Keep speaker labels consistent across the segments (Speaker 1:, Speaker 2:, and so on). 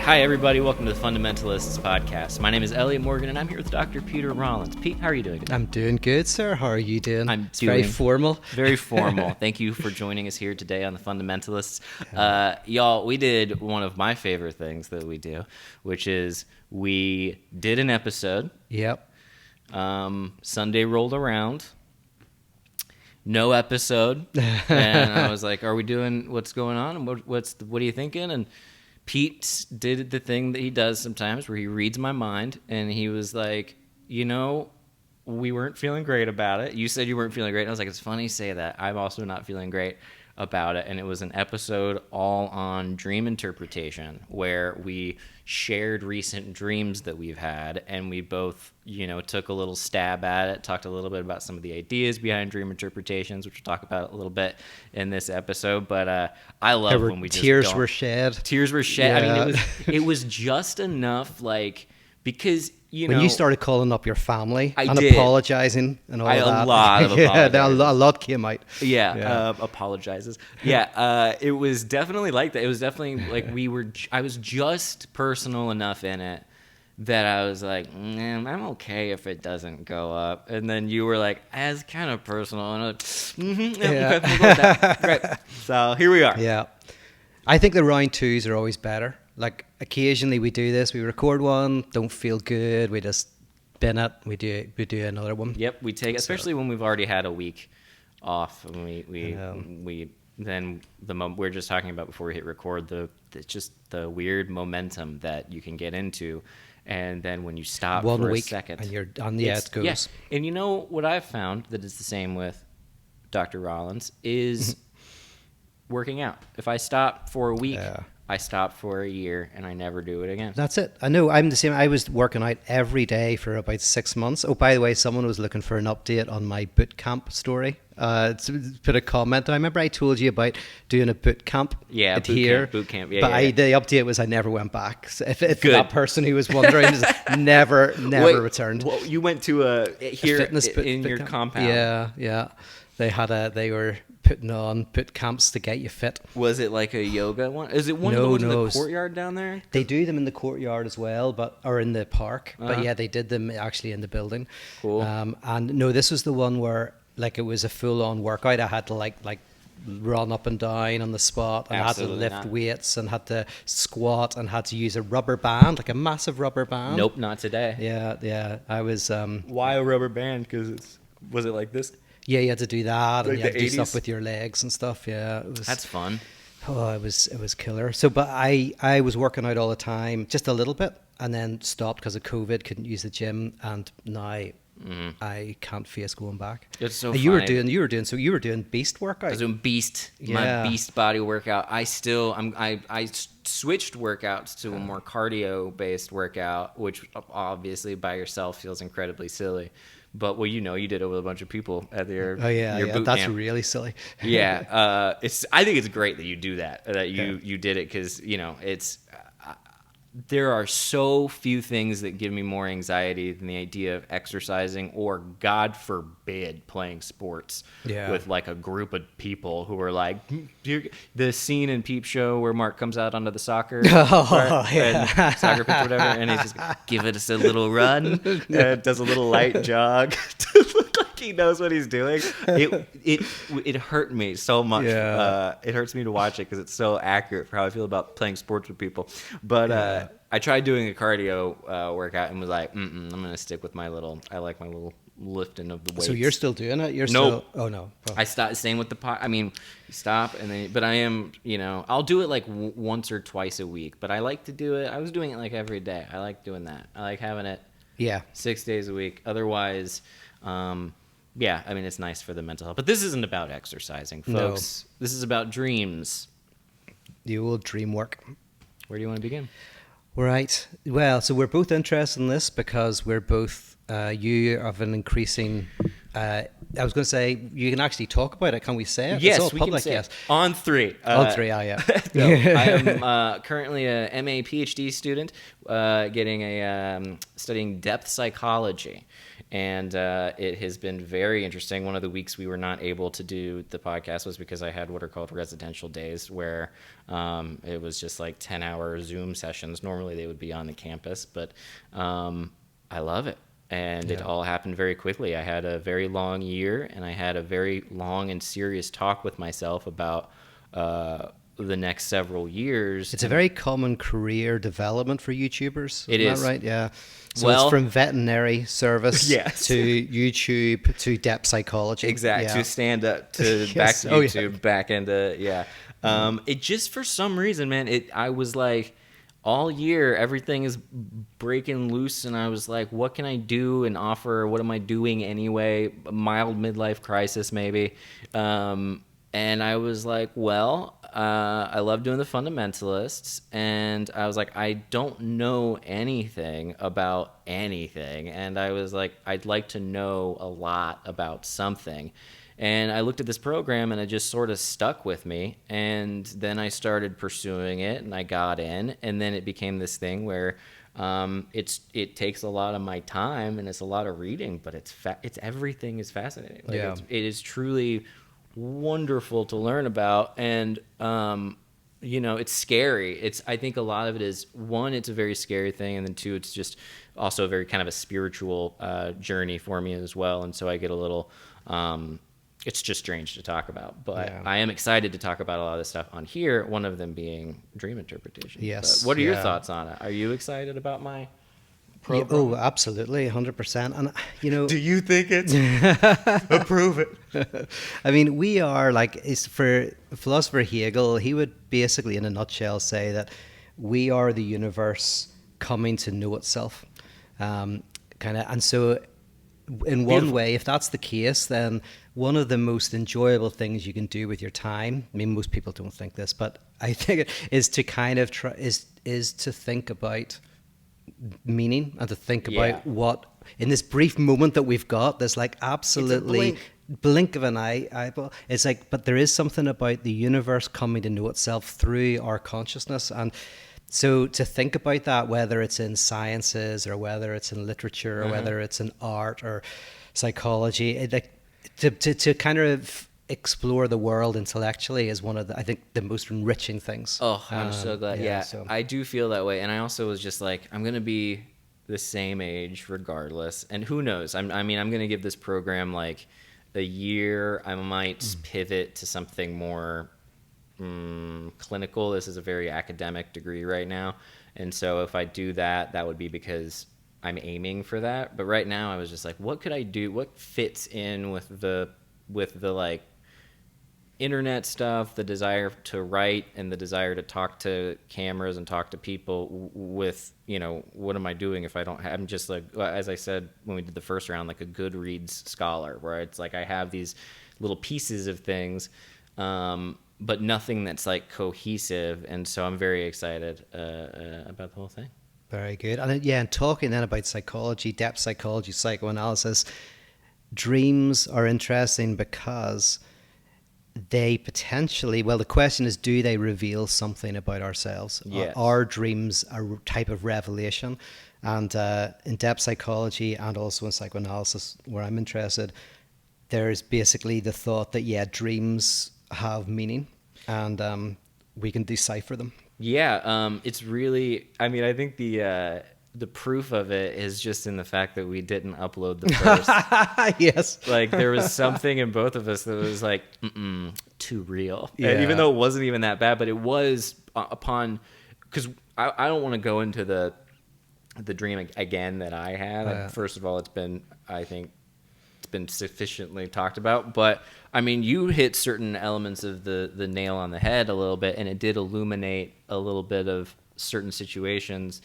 Speaker 1: Hi, everybody. Welcome to the Fundamentalists podcast. My name is Elliott Morgan, and I'm here with Dr. Peter Rollins. Pete, how are you doing today?
Speaker 2: I'm doing good, sir. How are you doing?
Speaker 1: It's
Speaker 2: very formal.
Speaker 1: Very formal. Thank you for joining us here today on the Fundamentalists. Y'all, we did one of my favorite things that we do, which is we did an episode.
Speaker 2: Yep.
Speaker 1: Sunday rolled around. No episode. And I was like, are we doing what's going on? And what are you thinking? And Pete did the thing that he does sometimes where he reads my mind, and he was like, we weren't feeling great about it. You said you weren't feeling great. And I was like, it's funny you say that. I'm also not feeling great about it. And it was an episode all on dream interpretation where we shared recent dreams that we've had, and we both, took a little stab at it, talked a little bit about some of the ideas behind dream interpretations, which we'll talk about a little bit in this episode. But I love when we just
Speaker 2: tears were shed.
Speaker 1: Tears were shed.
Speaker 2: Yeah.
Speaker 1: I mean, it was just enough, because
Speaker 2: when you started calling up your family
Speaker 1: I
Speaker 2: and
Speaker 1: did.
Speaker 2: Apologizing and all that.
Speaker 1: A lot of apologizes.
Speaker 2: Yeah, a lot came out.
Speaker 1: Yeah. Apologizes. Yeah, it was definitely like that. It was definitely like I was just personal enough in it that I was like, I'm okay if it doesn't go up. And then you were like, as kind of personal. And I was like, okay, we'll go with that. Great. So here we are.
Speaker 2: Yeah. I think the round twos are always better. Like occasionally we do this, we record one, don't feel good, we just bin it, we do another one.
Speaker 1: Yep, we take, especially when we've already had a week off, and we're just talking about before we hit record just the weird momentum that you can get into, and then when you stop
Speaker 2: one
Speaker 1: for
Speaker 2: week
Speaker 1: a second,
Speaker 2: and you're on the it goes.
Speaker 1: Yeah. And you know what I've found that is the same with Dr. Rollins is working out. If I stop for a week. Yeah. I stopped for a year, and I never do it again.
Speaker 2: That's it. I know. I'm the same. I was working out every day for about 6 months. Oh, by the way, someone was looking for an update on my boot camp story. Put a comment. I remember I told you about doing a boot camp.
Speaker 1: Yeah, boot camp. Yeah,
Speaker 2: but the update was I never went back. So if that person who was wondering never returned.
Speaker 1: Well, you went to a fitness in your
Speaker 2: camp.
Speaker 1: compound.
Speaker 2: Yeah. They were putting on boot camps to get you fit.
Speaker 1: Was it like a yoga one? Is it one of the ones in the courtyard down there?
Speaker 2: They do them in the courtyard as well, or in the park. Uh-huh. But yeah, they did them actually in the building.
Speaker 1: Cool.
Speaker 2: And no, this was the one where it was a full-on workout. I had to like run up and down on the spot, and
Speaker 1: Absolutely
Speaker 2: had to lift weights, and had to squat, and had to use a rubber band, like a massive rubber band.
Speaker 1: Nope, not today.
Speaker 2: Yeah. I was.
Speaker 1: Why a rubber band? Because was it like this?
Speaker 2: Yeah, you had to do that, and you had to do
Speaker 1: 80s?
Speaker 2: stuff with your legs and stuff. Yeah,
Speaker 1: that's fun.
Speaker 2: Oh, it was killer. So, but I was working out all the time, just a little bit, and then stopped because of COVID. Couldn't use the gym, and now I can't face going back.
Speaker 1: It's so.
Speaker 2: You were doing beast workout.
Speaker 1: I was doing beast, my beast body workout. I switched workouts to a more cardio based workout, which obviously by yourself feels incredibly silly. But you did it with a bunch of people at your boot
Speaker 2: that's
Speaker 1: camp.
Speaker 2: really silly.
Speaker 1: Yeah, I think it's great that you do that. That you did it because it's. There are so few things that give me more anxiety than the idea of exercising or, God forbid, playing sports with like a group of people who are like the scene in Peep Show where Mark comes out onto the soccer and soccer pitch, whatever, and he's just giving us a little run, does a little light jog to look like he knows what he's doing. It hurt me so much. It hurts me to watch it because it's so accurate for how I feel about playing sports with people. But I tried doing a cardio workout and was like, I'm gonna stick with my little lifting of the weights.
Speaker 2: So you're still doing it?
Speaker 1: Nope.
Speaker 2: Oh no. Oh.
Speaker 1: I stopped. Same with the pot. I mean, you stop and then. But I am. I'll do it like once or twice a week. But I like to do it. I was doing it like every day. I like doing that. I like having it.
Speaker 2: Yeah.
Speaker 1: 6 days a week. Otherwise, yeah. I mean, it's nice for the mental health. But this isn't about exercising, folks. No. This is about dreams.
Speaker 2: The old Dreamwork.
Speaker 1: Where do you want to begin?
Speaker 2: Right. Well, so we're both interested in this because we're both, you have an increasing, I was going to say, you can actually talk about it. Can we say it?
Speaker 1: Yes,
Speaker 2: it's all
Speaker 1: we
Speaker 2: public,
Speaker 1: can say
Speaker 2: yes.
Speaker 1: It. On three.
Speaker 2: Yeah.
Speaker 1: No, I am currently a MA PhD student studying depth psychology. And it has been very interesting. One of the weeks we were not able to do the podcast was because I had what are called residential days, where it was just like 10-hour Zoom sessions. Normally they would be on the campus, but I love it. And it all happened very quickly. I had a very long year, and I had a very long and serious talk with myself about the next several years.
Speaker 2: It's a very common career development for YouTubers.
Speaker 1: It
Speaker 2: Isn't
Speaker 1: is.
Speaker 2: that right? Yeah. So
Speaker 1: Well,
Speaker 2: it's from veterinary service
Speaker 1: Yes.
Speaker 2: to YouTube to depth psychology.
Speaker 1: Exactly.
Speaker 2: Yeah.
Speaker 1: To stand up to
Speaker 2: Yes.
Speaker 1: back to
Speaker 2: Oh, yeah.
Speaker 1: YouTube, back into it just for some reason, man. I was like, all year everything is breaking loose, and I was like, what can I do and offer? What am I doing anyway? A mild midlife crisis, maybe. And I was like, well, I love doing the Fundamentalists, and I was like, I don't know anything about anything, and I was like, I'd like to know a lot about something. And I looked at this program, and it just sort of stuck with me, and then I started pursuing it, and I got in, and then it became this thing where it takes a lot of my time, and it's a lot of reading, but it's everything is fascinating. Like,
Speaker 2: Yeah.
Speaker 1: it is truly wonderful to learn about, and it's scary. I think a lot of it is, one, it's a very scary thing, and then two, it's just also a very kind of a spiritual journey for me as well. And so I get a little it's just strange to talk about, but
Speaker 2: Yeah.
Speaker 1: I am excited to talk about a lot of this stuff on here, one of them being dream interpretation.
Speaker 2: Yes,
Speaker 1: But what are your
Speaker 2: yeah.
Speaker 1: thoughts on it? Are you excited about my
Speaker 2: Yeah,
Speaker 1: program?
Speaker 2: oh, absolutely, 100%. And
Speaker 1: Do you think it's approve it?
Speaker 2: I mean, we are like, is for philosopher Hegel, he would basically, in a nutshell, say that we are the universe coming to know itself, and so, in one
Speaker 1: Beautiful.
Speaker 2: way, if that's the case, then one of the most enjoyable things you can do with your time, I mean, most people don't think this, but I think it is to kind of try is to think about meaning, and to think about
Speaker 1: Yeah.
Speaker 2: what, in this brief moment that we've got, there's like absolutely blink of an eyeball. It's like, but there is something about the universe coming to know itself through our consciousness. And so to think about that, whether it's in sciences or whether it's in literature or whether it's in art or psychology, to kind of explore the world intellectually is one of the, I think, the most enriching things.
Speaker 1: Oh, I'm so glad. Yeah,
Speaker 2: so-
Speaker 1: I do feel that way. And I also was just like, I'm going to be the same age regardless. And who knows? I'm going to give this program like a year. I might pivot to something more clinical. This is a very academic degree right now. And so if I do that, that would be because I'm aiming for that. But right now I was just like, what could I do? What fits in with the like internet stuff, the desire to write and the desire to talk to cameras and talk to people with, what am I doing if I don't have, I'm just like, as I said when we did the first round, like a Goodreads scholar, where it's like I have these little pieces of things, but nothing that's like cohesive. And so I'm very excited about the whole thing.
Speaker 2: Very good. And talking then about psychology, depth psychology, psychoanalysis, dreams are interesting because they potentially, well, the question is, do they reveal something about ourselves?
Speaker 1: Yes.
Speaker 2: Are dreams a type of revelation? And in depth psychology and also in psychoanalysis, where I'm interested, there's basically the thought that, dreams have meaning, and we can decipher them.
Speaker 1: Yeah, it's really, I think the proof of it is just in the fact that we didn't upload the first.
Speaker 2: Yes.
Speaker 1: Like, there was something in both of us that was like, too real.
Speaker 2: Yeah.
Speaker 1: And even though it wasn't even that bad, but it was because I don't want to go into the dream again that I had. First of all, I think it's been sufficiently talked about, but you hit certain elements of the nail on the head a little bit, and it did illuminate a little bit of certain situations,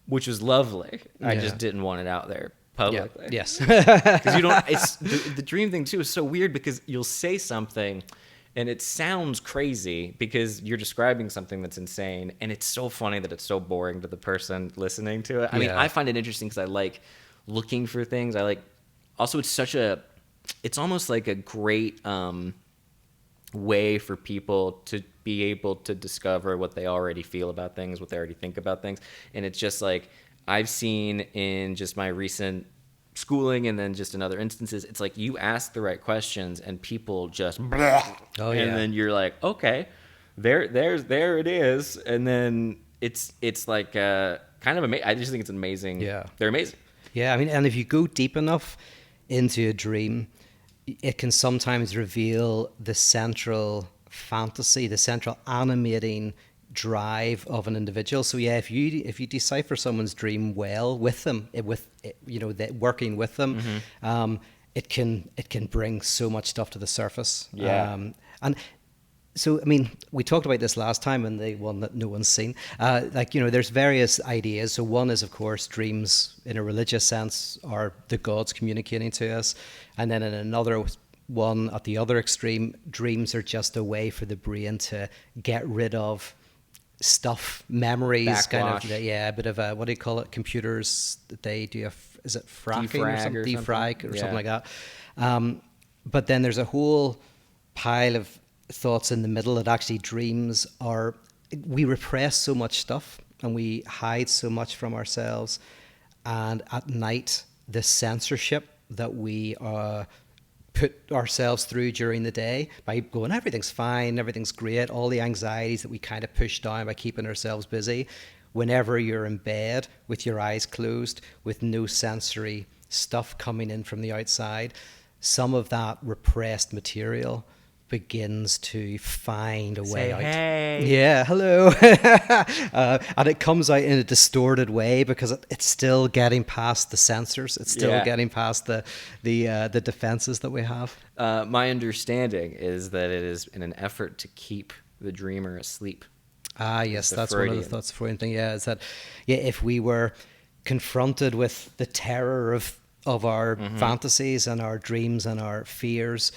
Speaker 1: which was lovely. I just didn't want it out there publicly.
Speaker 2: Yes.
Speaker 1: Because you don't. It's the dream thing too is so weird, because you'll say something, and it sounds crazy because you're describing something that's insane, and it's so funny that it's so boring to the person listening to it. I find it interesting because I like looking for things. I like. Also, it's almost like a great way for people to be able to discover what they already feel about things, what they already think about things. And it's just like, I've seen in just my recent schooling and then just in other instances, it's like you ask the right questions and people just and then you're like, okay, there it is, and then it's like kind of amazing. I just think it's amazing.
Speaker 2: Yeah,
Speaker 1: they're amazing.
Speaker 2: Yeah, I mean, and if you go deep enough into a dream, it can sometimes reveal the central fantasy, the central animating drive of an individual. So yeah, if you decipher someone's dream well with them, working with them, it can bring so much stuff to the surface.
Speaker 1: Yeah.
Speaker 2: And so, I mean, we talked about this last time in the one that no one's seen. There's various ideas. So one is, of course, dreams in a religious sense are the gods communicating to us. And then in another one, at the other extreme, dreams are just a way for the brain to get rid of stuff, memories,
Speaker 1: Backwash.
Speaker 2: a bit of a, what do you call it? Computers, they do is it fracking or something? Defrag or something like that. But then there's a whole pile of thoughts in the middle that actually dreams are, we repress so much stuff and we hide so much from ourselves, and at night the censorship that we put ourselves through during the day by going everything's fine, everything's great, all the anxieties that we kind of push down by keeping ourselves busy, whenever you're in bed with your eyes closed with no sensory stuff coming in from the outside, some of that repressed material begins to find a way out.
Speaker 1: Hey.
Speaker 2: Yeah, hello. And it comes out in a distorted way because it's still getting past the sensors. It's still getting past the defenses that we have.
Speaker 1: My understanding is that it is in an effort to keep the dreamer asleep.
Speaker 2: Yes, that's one of the thoughts. Freudian thing. Yeah, is that if we were confronted with the terror of our fantasies and our dreams and our fears,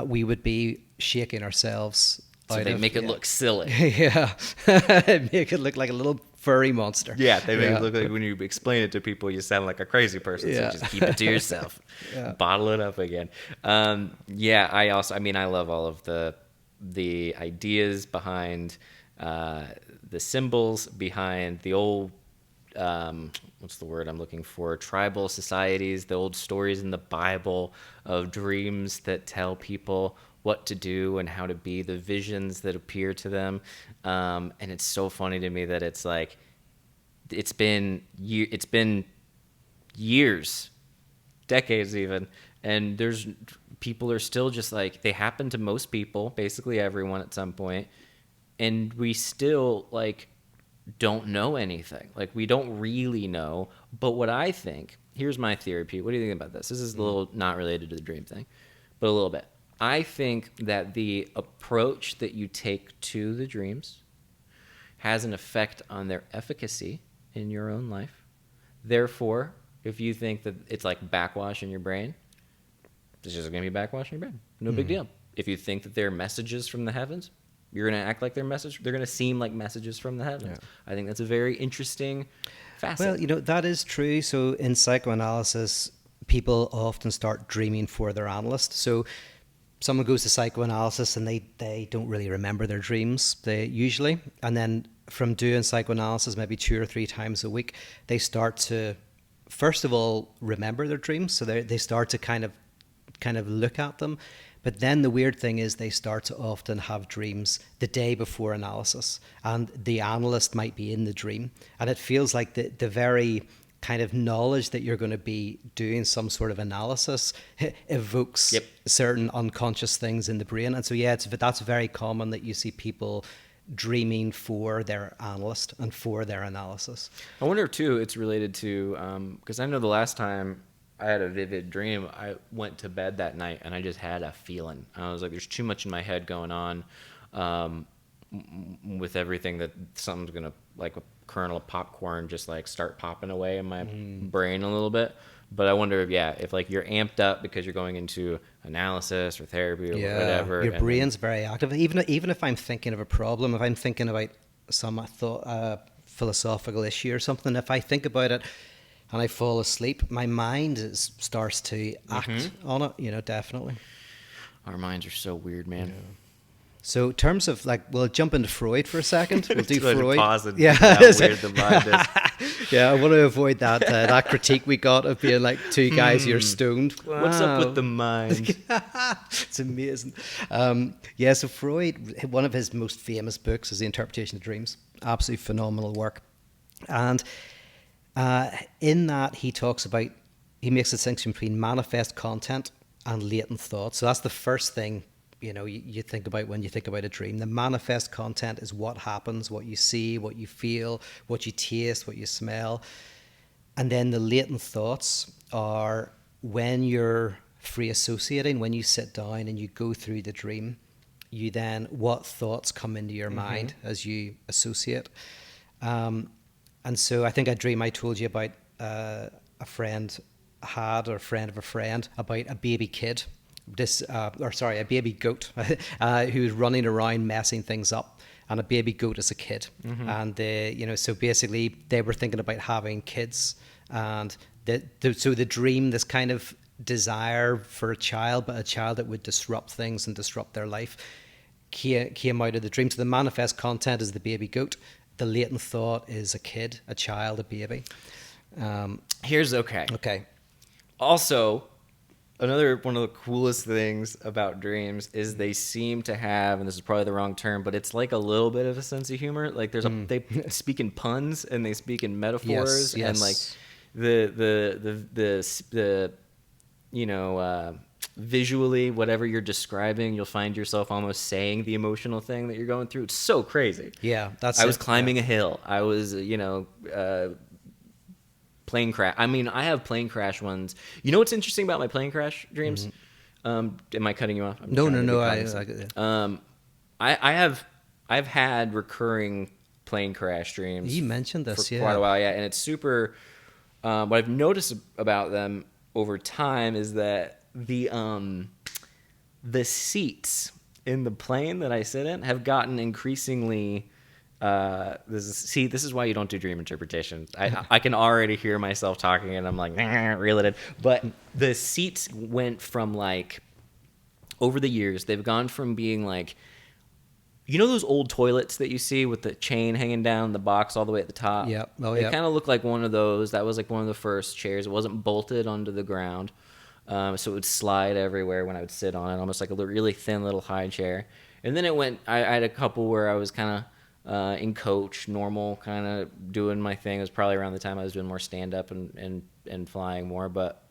Speaker 2: we would be shaking ourselves.
Speaker 1: So they make it look silly.
Speaker 2: Yeah, make it look like a little furry monster.
Speaker 1: Yeah, they make it look like when you explain it to people, you sound like a crazy person. So just keep it to yourself. Bottle it up again. I love all of the ideas behind the symbols, behind the old what's the word I'm looking for? Tribal societies, the old stories in the Bible of dreams that tell people what to do and how to be, the visions that appear to them. And it's so funny to me that it's like, it's been years, decades even, and people are still just like, they happen to most people, basically everyone at some point, and we still like don't know anything. Like, we don't really know. But what I think, here's my theory, Pete. What do you think about this? This is a little not related to the dream thing, but a little bit. I think that the approach that you take to the dreams has an effect on their efficacy in your own life. Therefore, if you think that it's like backwash in your brain, it's just going to be backwash in your brain. No big deal. If you think that they're messages from the heavens, you're going to act like they're going to seem like messages from the heavens. Yeah. I think that's a very interesting facet.
Speaker 2: Well, that is true. So in psychoanalysis, people often start dreaming for their analyst. So someone goes to psychoanalysis and they don't really remember their dreams, usually. And then from doing psychoanalysis maybe 2 or 3 times a week, they start to, first of all, remember their dreams. So they start to kind of look at them. But then the weird thing is they start to often have dreams the day before analysis, and the analyst might be in the dream, and it feels like the very kind of knowledge that you're going to be doing some sort of analysis evokes certain unconscious things in the brain. And so that's very common that you see people dreaming for their analyst and for their analysis.
Speaker 1: I wonder too, it's related to because I know the last time I had a vivid dream, I went to bed that night and I just had a feeling. I was like, there's too much in my head going on with everything, that something's going to, like a kernel of popcorn, just like start popping away in my brain a little bit. But I wonder if like you're amped up because you're going into analysis or therapy or whatever.
Speaker 2: Your brain's very active. Even if I'm thinking of a problem, if I'm thinking about some philosophical issue or something, if I think about it and I fall asleep, my mind starts to act on it, definitely.
Speaker 1: Our minds are so weird, man. Yeah.
Speaker 2: So in terms of, like, we'll jump into Freud for a second. We'll do Freud.
Speaker 1: Pause and how weird the mind is.
Speaker 2: Yeah, I want to avoid that that critique we got of being like two guys who are stoned. Wow.
Speaker 1: What's up with the mind?
Speaker 2: It's amazing. Yeah, so Freud, one of his most famous books is The Interpretation of Dreams. Absolutely phenomenal work. And in that, he makes a distinction between manifest content and latent thought. So that's the first thing you think about when you think about a dream. The manifest content is what happens, what you see, what you feel, what you taste, what you smell. And then the latent thoughts are when you're free associating, when you sit down and you go through the dream, what thoughts come into your mind as you associate. And so I think a dream I told you about a friend had, or a friend of a friend, about a baby kid. A baby goat who was running around messing things up, and a baby goat is a kid. And so basically they were thinking about having kids, and so the dream, this kind of desire for a child, but a child that would disrupt things and disrupt their life, came out of the dream. So the manifest content is the baby goat. The latent thought is a kid, a child, a baby.
Speaker 1: Okay. Also, another one of the coolest things about dreams is they seem to have, and this is probably the wrong term, but it's like a little bit of a sense of humor. Like they speak in puns and they speak in metaphors, and like the visually, whatever you're describing, you'll find yourself almost saying the emotional thing that you're going through. It's so crazy.
Speaker 2: Yeah,
Speaker 1: I was climbing a hill. I was, plane crash. I mean, I have plane crash ones. You know what's interesting about my plane crash dreams? Am I cutting you off?
Speaker 2: No.
Speaker 1: I've had recurring plane crash dreams.
Speaker 2: You mentioned this,
Speaker 1: for quite a while, yeah, and it's super. What I've noticed about them over time is that the seats in the plane that I sit in have gotten increasingly. This is why you don't do dream interpretation. I can already hear myself talking, and I'm like, reel it in. But the seats went from, like, over the years, they've gone from being like, those old toilets that you see with the chain hanging down the box all the way at the top?
Speaker 2: Yep.
Speaker 1: It kind of looked like one of those. That was like one of the first chairs. It wasn't bolted onto the ground, so it would slide everywhere when I would sit on it, almost like a really thin little high chair. And then it went. I had a couple where I was kind of in coach, normal, kind of doing my thing. It was probably around the time I was doing more stand-up and flying more. But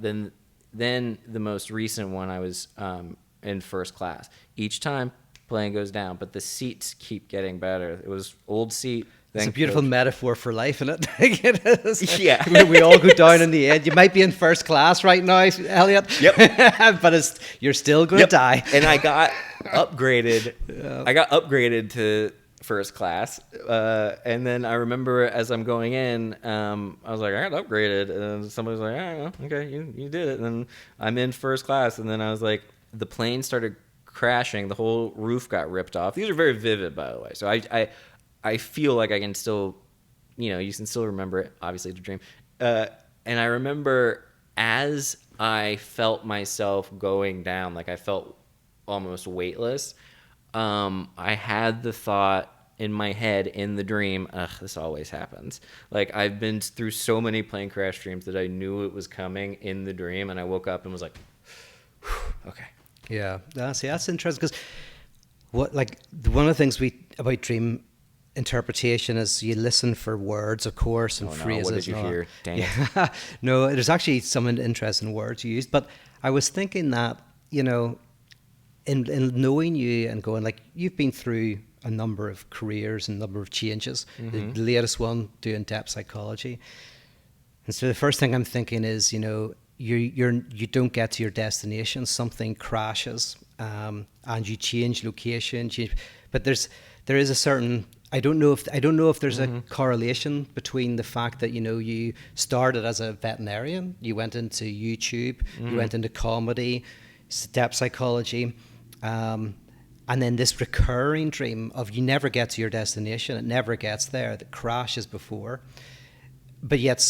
Speaker 1: then the most recent one, I was in first class. Each time, plane goes down, but the seats keep getting better. It was old seat.
Speaker 2: It's a beautiful metaphor for life, isn't it? It is.
Speaker 1: Yeah.
Speaker 2: We all go down in the end. You might be in first class right now, Elliott.
Speaker 1: Yep.
Speaker 2: But you're still going to die.
Speaker 1: And I got upgraded. I got upgraded to first class, and then I remember as I'm going in, I was like, I got upgraded, and somebody was like, oh, okay, you did it, and then I'm in first class, and then I was like, the plane started crashing, the whole roof got ripped off. These are very vivid, by the way, so I feel like I can still, you can still remember it, obviously it's a dream, and I remember as I felt myself going down, like I felt almost weightless, I had the thought in my head in the dream, this always happens. Like, I've been through so many plane crash dreams that I knew it was coming in the dream, and I woke up and was like, okay.
Speaker 2: Yeah, that's interesting, because one of the things about dream interpretation is you listen for words, of course, and phrases.
Speaker 1: What did you hear? Dang it.
Speaker 2: Yeah. No, there's actually some interesting words used, but I was thinking that, in knowing you and going, like, you've been through a number of careers and a number of changes, the latest one doing depth psychology. And so the first thing I'm thinking is, you don't get to your destination, something crashes, and you change location, but there is a certain, I don't know if there's a correlation between the fact that, you started as a veterinarian, you went into YouTube, you went into comedy, depth psychology, and then this recurring dream of you never get to your destination, it never gets there, that crashes before, but yet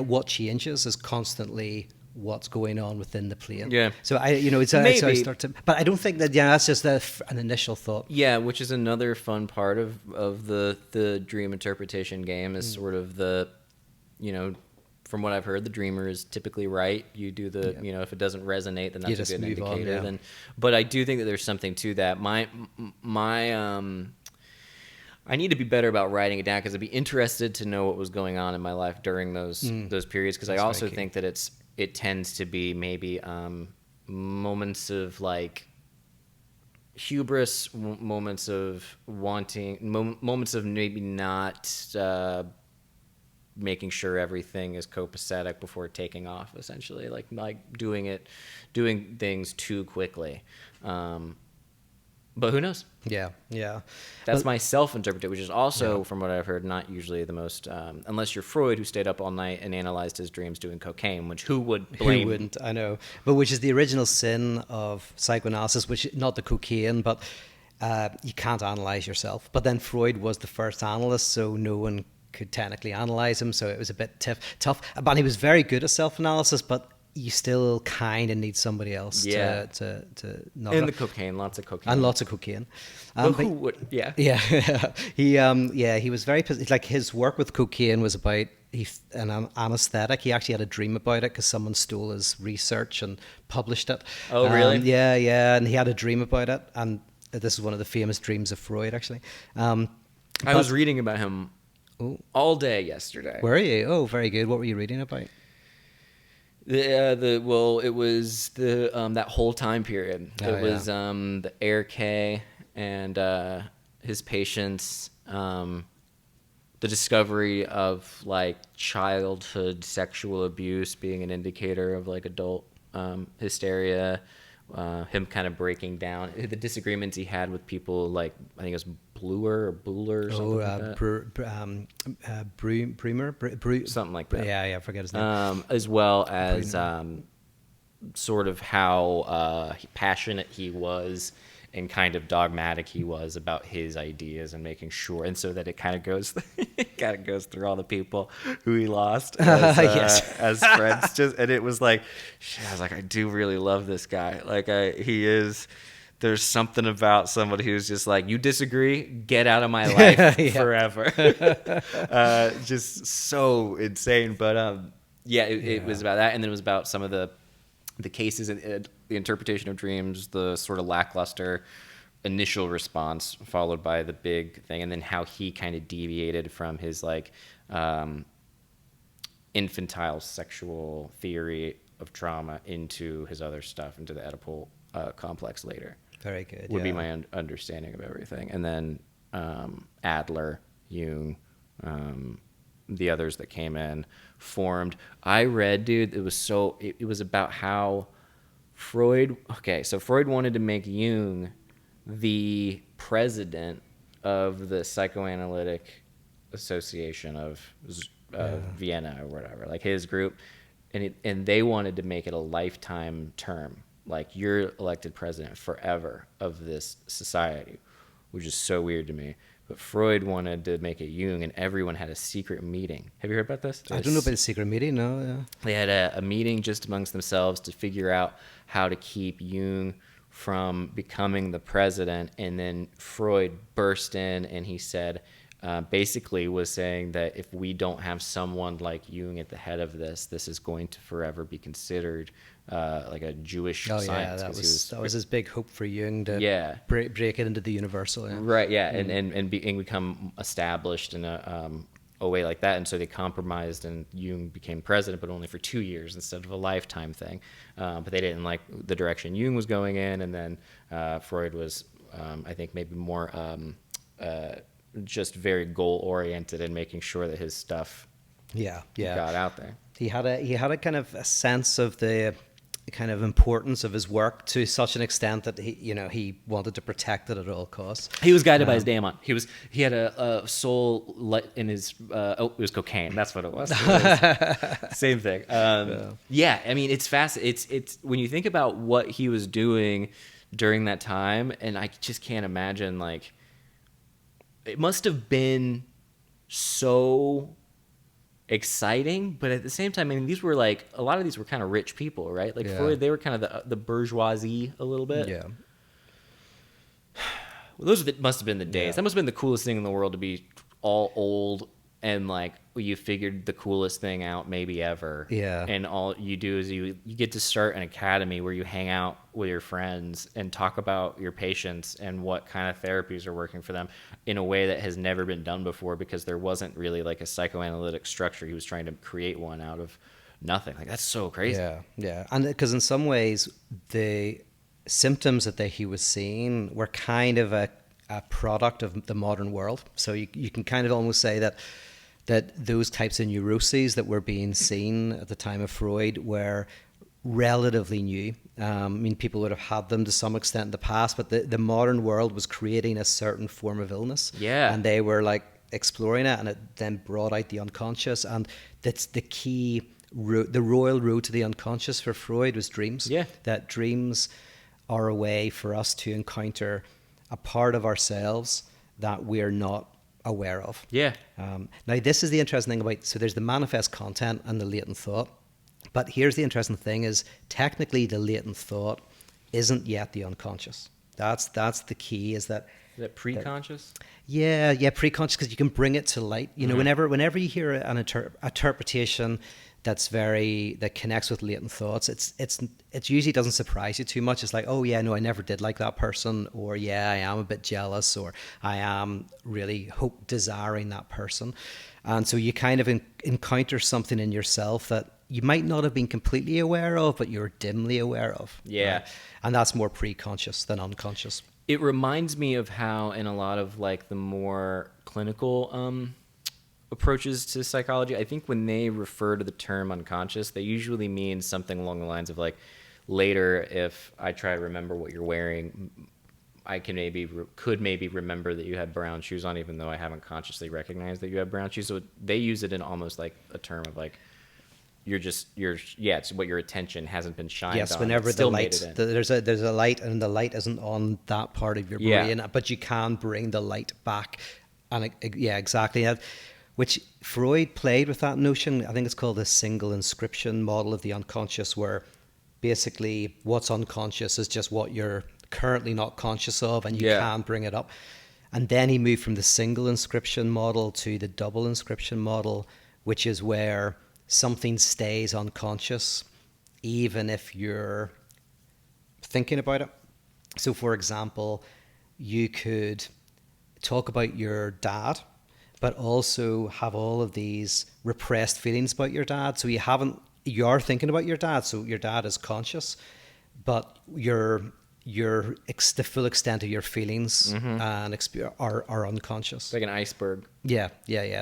Speaker 2: what changes is constantly what's going on within the plane.
Speaker 1: Yeah.
Speaker 2: So but I don't think that. Yeah, that's just an initial thought.
Speaker 1: Yeah, which is another fun part of the dream interpretation game is sort of the from what I've heard, the dreamer is typically right. You do the, if it doesn't resonate, then that's a good indicator. But I do think that there's something to that. I need to be better about writing it down because I'd be interested to know what was going on in my life during those periods. Because I also think that it tends to be maybe moments of like hubris, moments of wanting, moments of maybe not making sure everything is copacetic before taking off, essentially, like doing things too quickly. But who knows?
Speaker 2: Yeah.
Speaker 1: That's my self-interpretation, which is also, from what I've heard, not usually the most, unless you're Freud, who stayed up all night and analyzed his dreams doing cocaine, which who would blame?
Speaker 2: Who wouldn't? I know. But which is the original sin of psychoanalysis, which not the cocaine, but you can't analyze yourself. But then Freud was the first analyst, so no one could technically analyze him, so it was a bit tough. But he was very good at self-analysis, but you still kind of need somebody else to knock
Speaker 1: and
Speaker 2: it.
Speaker 1: the cocaine, lots of cocaine.
Speaker 2: And lots of cocaine.
Speaker 1: But who would? Yeah.
Speaker 2: He was very, like, his work with cocaine was about an anesthetic. He actually had a dream about it because someone stole his research and published it.
Speaker 1: Oh, really?
Speaker 2: Yeah, and he had a dream about it, and this is one of the famous dreams of Freud, actually.
Speaker 1: I was reading about him all day yesterday.
Speaker 2: Were you? Oh, very good. What were you reading about?
Speaker 1: It was that whole time period. It was the ARK and his patients, the discovery of like childhood sexual abuse being an indicator of like adult hysteria, him kind of breaking down the disagreements he had with people like, I think it was Buller or something like that.
Speaker 2: Bremer?
Speaker 1: Something like that.
Speaker 2: Yeah, I forget his name.
Speaker 1: As well as sort of how passionate he was and kind of dogmatic he was about his ideas and making sure, and so that it kind of goes through all the people who he lost as friends. And it was like, I was like, I do really love this guy. Like he is. There's something about somebody who's just like, you disagree, get out of my life forever. Just so insane. But it was about that, and then it was about some of the cases and the interpretation of dreams, the sort of lackluster initial response followed by the big thing, and then how he kind of deviated from his like infantile sexual theory of trauma into his other stuff, into the Oedipal complex later.
Speaker 2: Very good.
Speaker 1: Would be my understanding of everything. And then Adler, Jung, the others that came in formed. I read, dude, it was about how Freud wanted to make Jung the president of the Psychoanalytic Association of Vienna or whatever, like his group, and they wanted to make it a lifetime term. Like, you're elected president forever of this society, which is so weird to me. But Freud wanted to make it Jung, and everyone had a secret meeting. Have you heard about this?
Speaker 2: I don't know about the secret meeting, no. Yeah.
Speaker 1: They had a meeting just amongst themselves to figure out how to keep Jung from becoming the president. And then Freud burst in, and he said, basically was saying that if we don't have someone like Jung at the head of this is going to forever be considered like a Jewish science.
Speaker 2: That was his big hope for Jung to break it into the universal. Yeah.
Speaker 1: Right, yeah, and become established in a way like that. And so they compromised, and Jung became president, but only for 2 years instead of a lifetime thing. But they didn't like the direction Jung was going in, and then Freud was, I think, maybe more just very goal-oriented in making sure that his stuff got out there.
Speaker 2: He had a kind of a sense of the kind of importance of his work to such an extent that he wanted to protect it at all costs.
Speaker 1: He was guided by his daemon. He had a soul in his it was cocaine. That's what it was. Same thing. Yeah, I mean, it's fast. It's when you think about what he was doing during that time, and I just can't imagine, like, it must have been so exciting, but at the same time, I mean, these were like, a lot of these were kind of rich people, right? Like Freud, they were kind of the bourgeoisie a little bit.
Speaker 2: Yeah.
Speaker 1: Well, must have been the days. That must have been the coolest thing in the world, to be all old and like you figured the coolest thing out maybe ever.
Speaker 2: Yeah.
Speaker 1: And all you do is you get to start an academy where you hang out with your friends and talk about your patients and what kind of therapies are working for them in a way that has never been done before, because there wasn't really like a psychoanalytic structure. He was trying to create one out of nothing. Like, that's so crazy.
Speaker 2: Yeah. And because in some ways the symptoms that he was seeing were kind of a product of the modern world. So you can kind of almost say that those types of neuroses that were being seen at the time of Freud were relatively new. I mean, people would have had them to some extent in the past, but the modern world was creating a certain form of illness.
Speaker 1: Yeah.
Speaker 2: And they were like exploring it, and it then brought out the unconscious. And that's the key route, the royal road to the unconscious for Freud was dreams.
Speaker 1: Yeah.
Speaker 2: That dreams are a way for us to encounter a part of ourselves that we're not aware of.
Speaker 1: Yeah.
Speaker 2: Now, this is the interesting thing about, so there's the manifest content and the latent thought. But here's the interesting thing is, technically the latent thought isn't yet the unconscious. That's the key, is that...
Speaker 1: Is that pre-conscious?
Speaker 2: Yeah, preconscious, because you can bring it to light. You know, whenever you hear an interpretation that connects with latent thoughts, it usually doesn't surprise you too much. It's like, oh yeah, no, I never did like that person, or yeah, I am a bit jealous, or I am really desiring that person. And so you kind of encounter something in yourself that you might not have been completely aware of, but you're dimly aware of.
Speaker 1: Yeah.
Speaker 2: Right? And that's more preconscious than unconscious.
Speaker 1: It reminds me of how in a lot of like the more clinical approaches to psychology, I think when they refer to the term unconscious, they usually mean something along the lines of like, later if I try to remember what you're wearing, I can could maybe remember that you had brown shoes on, even though I haven't consciously recognized that you have brown shoes. So they use it in almost like a term of like, it's what your attention hasn't been shined on.
Speaker 2: Yes, whenever the light, there's a light, and the light isn't on that part of your brain, but you can bring the light back. And exactly. Which Freud played with that notion. I think it's called the single inscription model of the unconscious, where basically what's unconscious is just what you're currently not conscious of, and you can bring it up. And then he moved from the single inscription model to the double inscription model, which is where something stays unconscious even if you're thinking about it. So for example, you could talk about your dad, but also have all of these repressed feelings about your dad. So you are thinking about your dad, so your dad is conscious, but the full extent of your feelings and are unconscious.
Speaker 1: Like an iceberg.
Speaker 2: Yeah.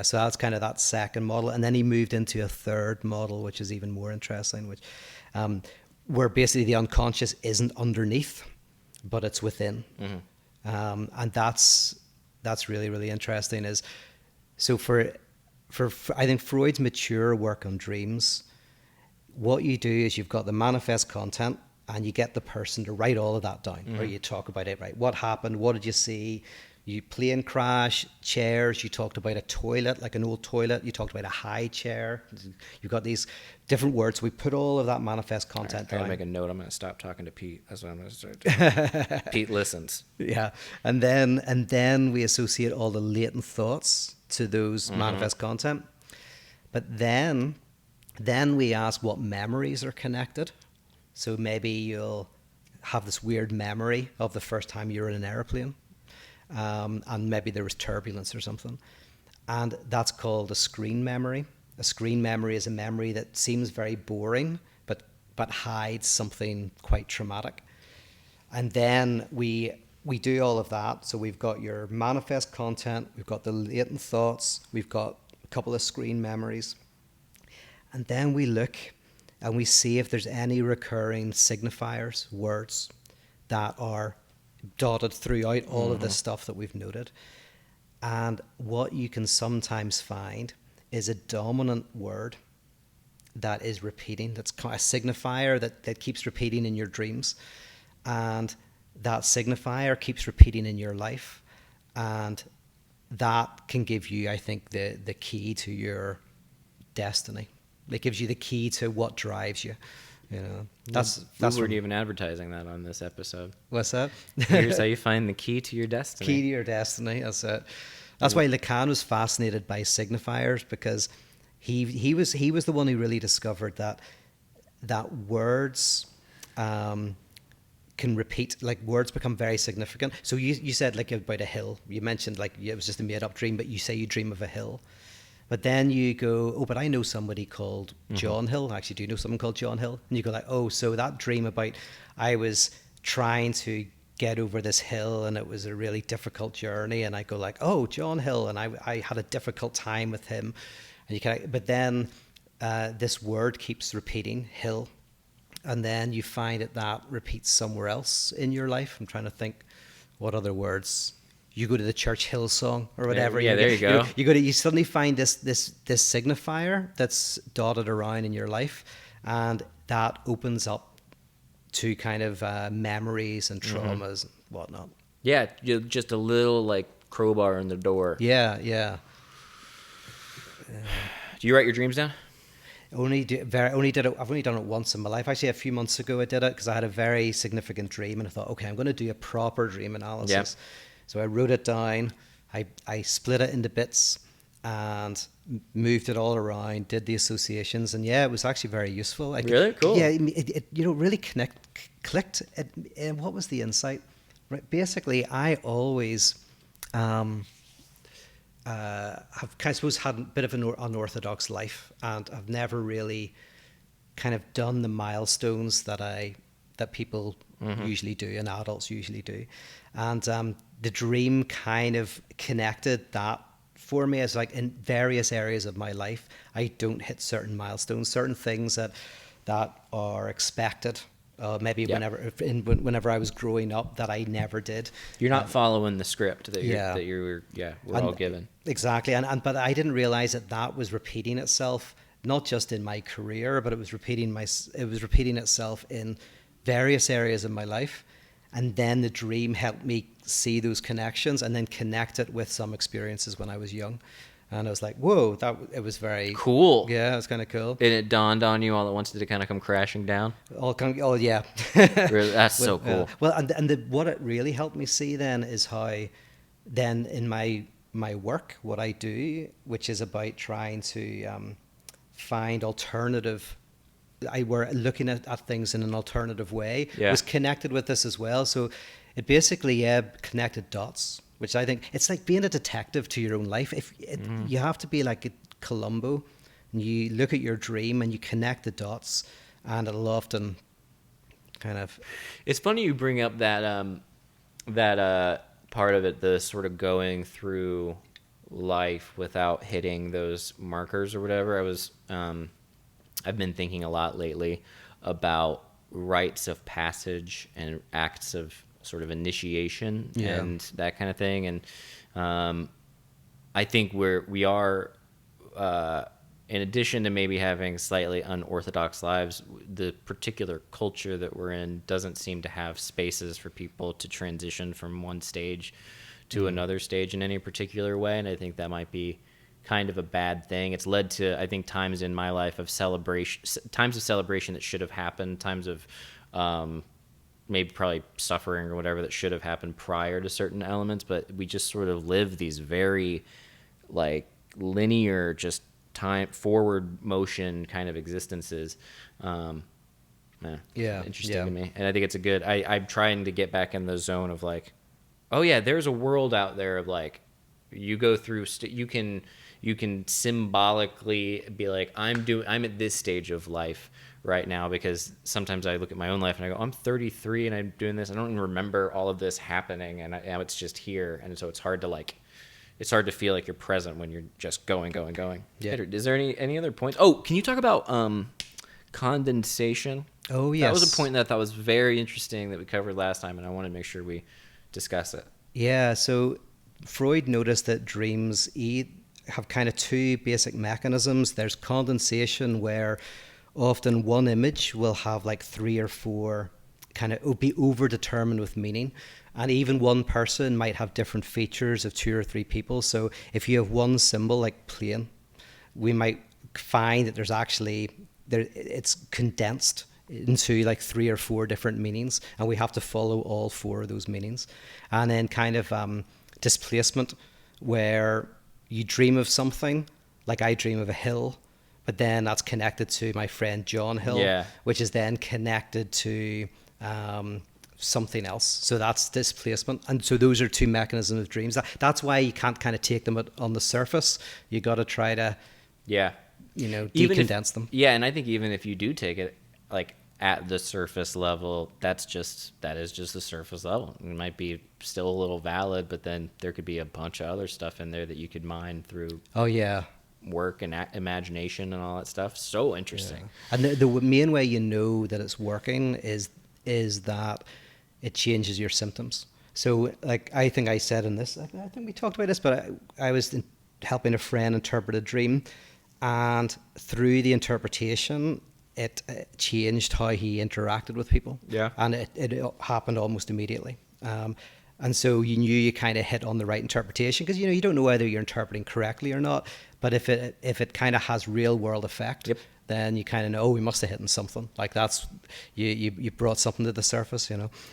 Speaker 2: So that's kind of that second model. And then he moved into a third model, which is even more interesting, which where basically the unconscious isn't underneath, but it's within. And that's really, really interesting. So for I think Freud's mature work on dreams, what you do is you've got the manifest content, and you get the person to write all of that down, or you talk about it, right? What happened? What did you see? You plane crash, chairs. You talked about a toilet, like an old toilet. You talked about a high chair. You've got these different words. We put all of that manifest content down.
Speaker 1: I'm going to make a note. I'm going to stop talking to Pete. That's what I'm going to start doing. Pete listens.
Speaker 2: Yeah. And then we associate all the latent thoughts to those manifest content. But then we ask what memories are connected. So maybe you'll have this weird memory of the first time you were in an airplane, and maybe there was turbulence or something. And that's called a screen memory. A screen memory is a memory that seems very boring, but hides something quite traumatic. And then we do all of that. So we've got your manifest content, we've got the latent thoughts, we've got a couple of screen memories. And then we look and we see if there's any recurring signifiers, words, that are dotted throughout all of this stuff that we've noted. And what you can sometimes find is a dominant word that is repeating, that's a signifier that keeps repeating in your dreams. And that signifier keeps repeating in your life. And that can give you, I think, the key to your destiny. It gives you the key to what drives you. You know, that's
Speaker 1: we weren't even advertising that on this episode.
Speaker 2: What's that?
Speaker 1: Here's how you find the key to your destiny.
Speaker 2: Key to your destiny. That's it. That's why Lacan was fascinated by signifiers, because he was the one who really discovered that words can repeat, like words become very significant. So you said like about a hill. You mentioned like it was just a made up dream, but you say you dream of a hill. But then you go, oh, but I know somebody called John Hill. I actually do know someone called John Hill. And you go like, oh, so that dream about I was trying to get over this hill and it was a really difficult journey. And I go like, oh, John Hill. And I had a difficult time with him. And but then this word keeps repeating, hill. And then you find that repeats somewhere else in your life. I'm trying to think what other words. You go to the Church Hill song or whatever.
Speaker 1: Yeah, there you go.
Speaker 2: You suddenly find this signifier that's dotted around in your life, and that opens up to kind of memories and traumas and whatnot.
Speaker 1: Yeah, just a little like crowbar in the door.
Speaker 2: Yeah.
Speaker 1: Do you write your dreams down?
Speaker 2: I've only done it once in my life. Actually, a few months ago I did it because I had a very significant dream, and I thought, okay, I'm going to do a proper dream analysis. Yeah. So I wrote it down, I split it into bits and moved it all around, did the associations, and yeah, it was actually very useful.
Speaker 1: Really? Cool.
Speaker 2: Yeah, it really clicked. And what was the insight? Right, basically, I always have I suppose had a bit of an unorthodox life, and I've never really kind of done the milestones that people usually do and adults usually do. And the dream kind of connected that for me, as like in various areas of my life, I don't hit certain milestones, certain things that are expected. Maybe whenever I was growing up that I never did.
Speaker 1: You're not following the script that we're all given.
Speaker 2: Exactly, but I didn't realize that was repeating itself, not just in my career, but it was repeating itself in various areas of my life. And then the dream helped me see those connections and then connect it with some experiences when I was young. And I was like, whoa, it was very
Speaker 1: cool.
Speaker 2: Yeah, it was kind of cool.
Speaker 1: And it dawned on you all at once. Did it kind of come crashing down?
Speaker 2: Oh yeah.
Speaker 1: Really, that's so cool.
Speaker 2: Well, what it really helped me see then is how then in my work, what I do, which is about trying to find alternative. We're looking at things in an alternative way.
Speaker 1: Yeah.
Speaker 2: Was connected with this as well. So it basically connected dots, which I think it's like being a detective to your own life. You have to be like a Columbo, and you look at your dream and you connect the dots, and it'll often kind of.
Speaker 1: It's funny you bring up that part of it, the sort of going through life without hitting those markers or whatever. I've been thinking a lot lately about rites of passage and acts of sort of initiation and that kind of thing. And I think we are, in addition to maybe having slightly unorthodox lives, the particular culture that we're in doesn't seem to have spaces for people to transition from one stage to another stage in any particular way. And I think that might be kind of a bad thing. It's led to, I think, times in my life of celebration that should have happened, times of maybe probably suffering or whatever that should have happened prior to certain elements, but we just sort of live these very like linear, just time forward motion kind of existences. Interesting to me. And I think it's I'm trying to get back in the zone of like, oh yeah, there's a world out there of like, you go through, you can symbolically be like, I'm at this stage of life right now, because sometimes I look at my own life and I go, I'm 33 and I'm doing this. I don't even remember all of this happening, and now it's just here. And so it's hard to feel like you're present when you're just going. Yeah. Is there any other points? Oh, can you talk about condensation?
Speaker 2: Oh, yes.
Speaker 1: That was a point that I thought was very interesting that we covered last time, and I wanted to make sure we discuss it.
Speaker 2: Yeah, so Freud noticed that dreams have kind of two basic mechanisms. There's condensation, where often one image will have like 3 or 4 kind of be over-determined with meaning. And even one person might have different features of 2 or 3 people. So if you have one symbol like plane, we might find that it's condensed into like 3 or 4 different meanings, and we have to follow all 4 of those meanings. And then kind of displacement, where you dream of something, like I dream of a hill, but then that's connected to my friend John Hill, which is then connected to something else. So that's displacement. And so those are two mechanisms of dreams. That's why you can't kind of take them on the surface. You got to try to, decondense them.
Speaker 1: Yeah, and I think even if you do take it like at the surface level, that is just the surface level. It might be still a little valid, but then there could be a bunch of other stuff in there that you could mine through.
Speaker 2: Oh yeah.
Speaker 1: Work and imagination and all that stuff. So interesting.
Speaker 2: Yeah. And the main way you know that it's working is that it changes your symptoms. So like I think I said in this, I think we talked about this, but I was helping a friend interpret a dream, and through the interpretation it changed how he interacted with people. Yeah. And it happened almost immediately. And so you knew you kind of hit on the right interpretation, because you don't know whether you're interpreting correctly or not. But if it kind of has real world effect, then you kind of know, we must have hit on something. Like that's you brought something to the surface.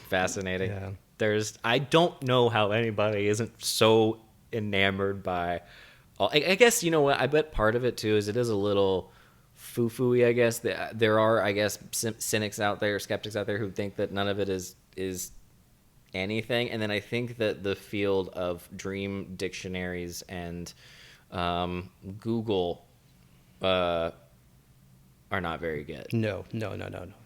Speaker 1: Fascinating. Yeah. I don't know how anybody isn't so enamored by. I guess what I bet part of it too is it is a little foo-foo-y. I guess there are cynics out there, skeptics out there who think that none of it is anything, and then I think that the field of dream dictionaries and Google are not very good.
Speaker 2: No,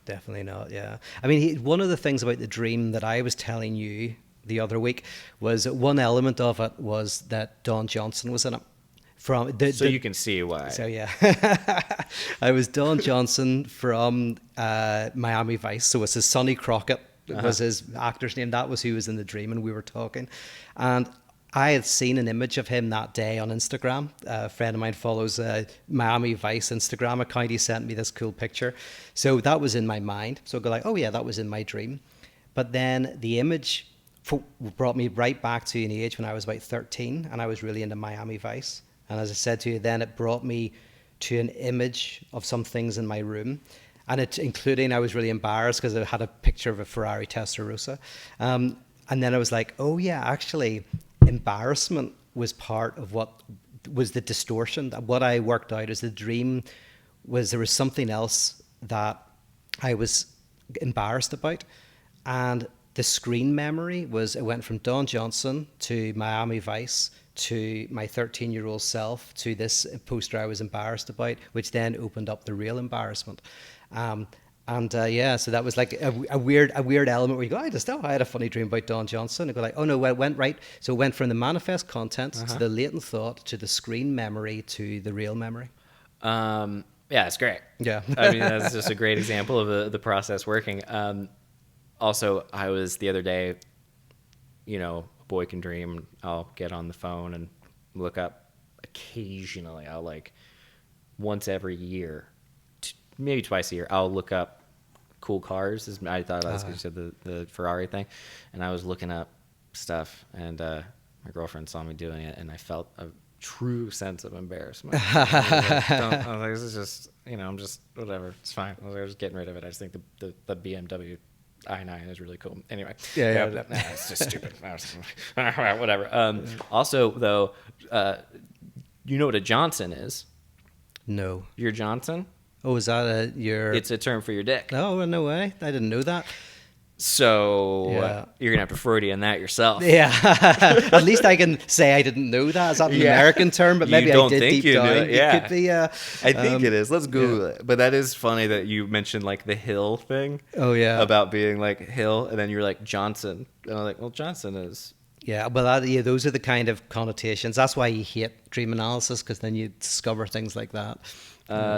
Speaker 2: definitely not. Yeah, I mean, one of the things about the dream that I was telling you the other week was one element of it was that Don Johnson was in it.
Speaker 1: You can see why.
Speaker 2: So yeah, I was Don Johnson from Miami Vice. So it's his Sonny Crockett. Was his actor's name. That was who was in the dream, and we were talking. And I had seen an image of him that day on Instagram. A friend of mine follows a Miami Vice Instagram account. He sent me this cool picture. So that was in my mind. So I go like, oh yeah, that was in my dream. But then the image brought me right back to an age when I was about 13, and I was really into Miami Vice. And as I said to you, then it brought me to an image of some things in my room. And including, I was really embarrassed because I had a picture of a Ferrari Testarossa. And then I was like, oh yeah, actually, embarrassment was part of what was the distortion. What I worked out is the dream was there was something else that I was embarrassed about. And the screen memory was, it went from Don Johnson to Miami Vice to my 13-year-old self to this poster I was embarrassed about, which then opened up the real embarrassment. So that was like a weird element where you go, I had a funny dream about Don Johnson. I go like, oh no, it went right. So it went from the manifest content to the latent thought to the screen memory to the real memory.
Speaker 1: Yeah, that's great.
Speaker 2: Yeah.
Speaker 1: I mean, that's just a great example of the process working. Also, I was the other day, a boy can dream. I'll get on the phone and look up occasionally. I'll like once every year, maybe twice a year, I'll look up cool cars. I thought I was going to say the Ferrari thing. And I was looking up stuff, and my girlfriend saw me doing it, and I felt a true sense of embarrassment. I was like, this is just, I'm just, whatever, it's fine. I was just getting rid of it. I just think the BMW i9 is really cool. Anyway. Yeah. It's just stupid. Whatever. Also, though, you know what a Johnson is?
Speaker 2: No.
Speaker 1: Your Johnson?
Speaker 2: Oh, is that
Speaker 1: It's a term for your dick.
Speaker 2: Oh, no way. I didn't know that.
Speaker 1: So you're going to have to Freudian that yourself.
Speaker 2: Yeah. At least I can say I didn't know that. Is that an American term? But maybe I did deep down.
Speaker 1: Yeah.
Speaker 2: It could be.
Speaker 1: I think it is. Let's Google it. But that is funny that you mentioned like the Hill thing.
Speaker 2: Oh, yeah.
Speaker 1: About being like Hill. And then you're like Johnson. And I'm like, well, Johnson is...
Speaker 2: Yeah, well, those are the kind of connotations. That's why you hate dream analysis, because then you discover things like that.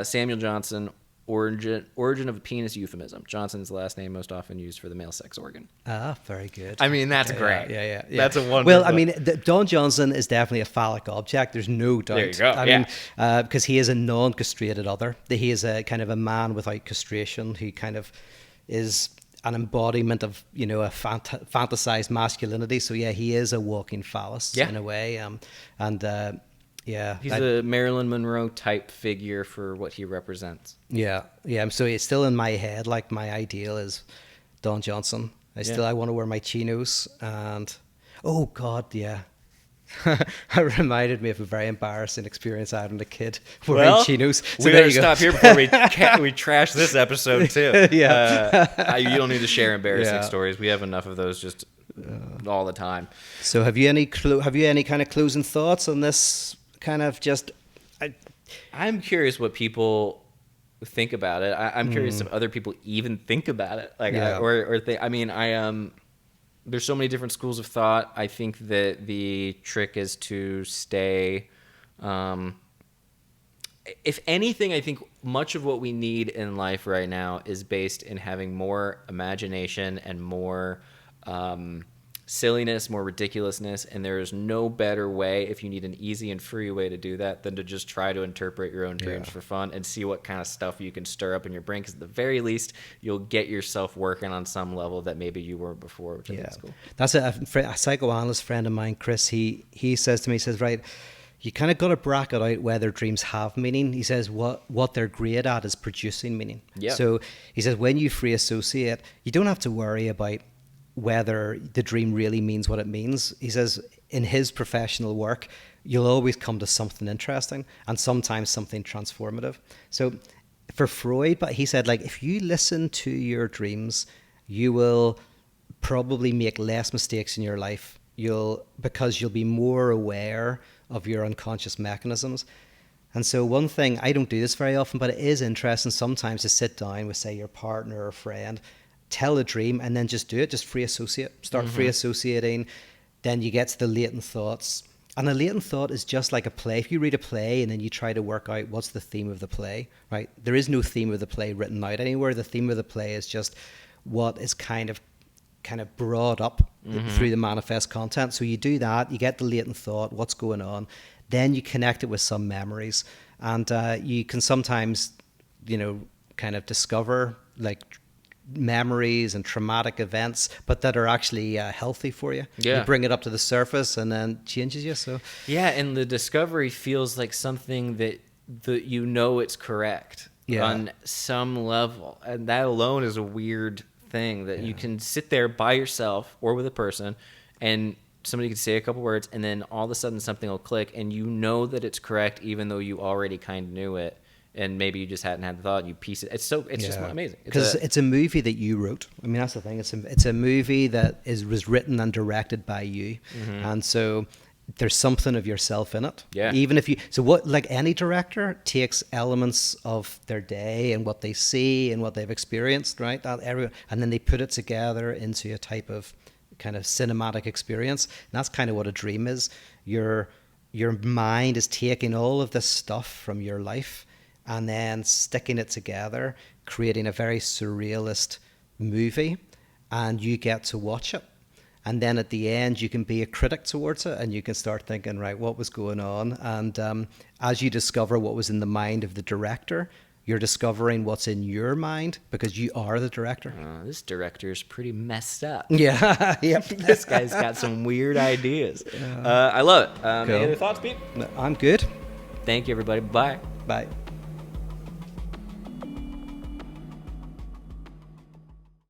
Speaker 1: Samuel Johnson, origin of a penis euphemism. Johnson is the last name most often used for the male sex organ.
Speaker 2: Ah, very good.
Speaker 1: I mean, that's great.
Speaker 2: Yeah.
Speaker 1: That's a wonderful...
Speaker 2: Well, I mean, Don Johnson is definitely a phallic object. There's no doubt.
Speaker 1: There you go.
Speaker 2: I mean, because he is a non-castrated other. He is a kind of a man without castration who kind of is an embodiment of, a fantasized masculinity. So yeah, he is a walking phallus in a way.
Speaker 1: He's a Marilyn Monroe type figure for what he represents.
Speaker 2: Yeah. So it's still in my head. Like my ideal is Don Johnson. I want to wear my chinos and oh God, yeah. It reminded me of a very embarrassing experience I had as a kid wearing
Speaker 1: Well,
Speaker 2: chinos. So
Speaker 1: we
Speaker 2: there
Speaker 1: better
Speaker 2: you go.
Speaker 1: stop here before we trash this episode too.
Speaker 2: Yeah.
Speaker 1: You don't need to share embarrassing
Speaker 2: Yeah.
Speaker 1: stories. We have enough of those just all the time.
Speaker 2: So have you any kind of closing thoughts on this kind of just?
Speaker 1: I'm curious what people think about it. I'm curious if other people even think about it. Like,
Speaker 2: Yeah.
Speaker 1: or think. I mean, there's so many different schools of thought. I think that the trick is to stay. If anything, I think much of what we need in life right now is based in having more imagination and more silliness, more ridiculousness, and there is no better way, if you need an easy and free way to do that, than to just try to interpret your own dreams for fun and see what kind of stuff you can stir up in your brain, because at the very least, you'll get yourself working on some level that maybe you weren't before, which I think is cool.
Speaker 2: That's a psychoanalyst friend of mine, Chris. He says to me, he says, right, you kind of got to bracket out whether dreams have meaning. He says what they're great at is producing meaning.
Speaker 1: Yeah.
Speaker 2: So he says when you free associate, you don't have to worry about whether the dream really means what it means. He says in his professional work, you'll always come to something interesting and sometimes something transformative. So for Freud, but he said, like, if you listen to your dreams, you will probably make less mistakes in your life. Because you'll be more aware of your unconscious mechanisms. And so one thing, I don't do this very often, but it is interesting sometimes to sit down with, say, your partner or friend, tell a dream, and then just do it, just free associate. Start free associating. Then you get to the latent thoughts. And a latent thought is just like a play. If you read a play and then you try to work out what's the theme of the play, right? There is no theme of the play written out anywhere. The theme of the play is just what is kind of brought up through the manifest content. So you do that, you get the latent thought, what's going on, then you connect it with some memories. And you can sometimes, kind of discover like memories and traumatic events, but that are actually healthy for you.
Speaker 1: Yeah.
Speaker 2: You bring it up to the surface and then changes you. So
Speaker 1: yeah, and the discovery feels like something that it's correct on some level, and that alone is a weird thing that you can sit there by yourself or with a person, and somebody can say a couple words, and then all of a sudden something will click, and you know that it's correct, even though you already kind of knew it. And maybe you just hadn't had the thought, and you piece it. It's just amazing.
Speaker 2: Because it's a movie that you wrote. I mean, that's the thing. It's a movie that was written and directed by you, and so there's something of yourself in it.
Speaker 1: Yeah.
Speaker 2: Even if like any director takes elements of their day and what they see and what they've experienced, right? And then they put it together into a type of kind of cinematic experience. And that's kind of what a dream is. Your mind is taking all of this stuff from your life and then sticking it together, creating a very surrealist movie, and you get to watch it. And then at the end, you can be a critic towards it, and you can start thinking, right, what was going on? And as you discover what was in the mind of the director, you're discovering what's in your mind because you are the director.
Speaker 1: This director is pretty messed up.
Speaker 2: Yeah. Yep.
Speaker 1: This guy's got some weird ideas. I love it.
Speaker 2: Cool.
Speaker 1: Any other thoughts, Pete?
Speaker 2: I'm good.
Speaker 1: Thank you, everybody. Bye.
Speaker 2: Bye.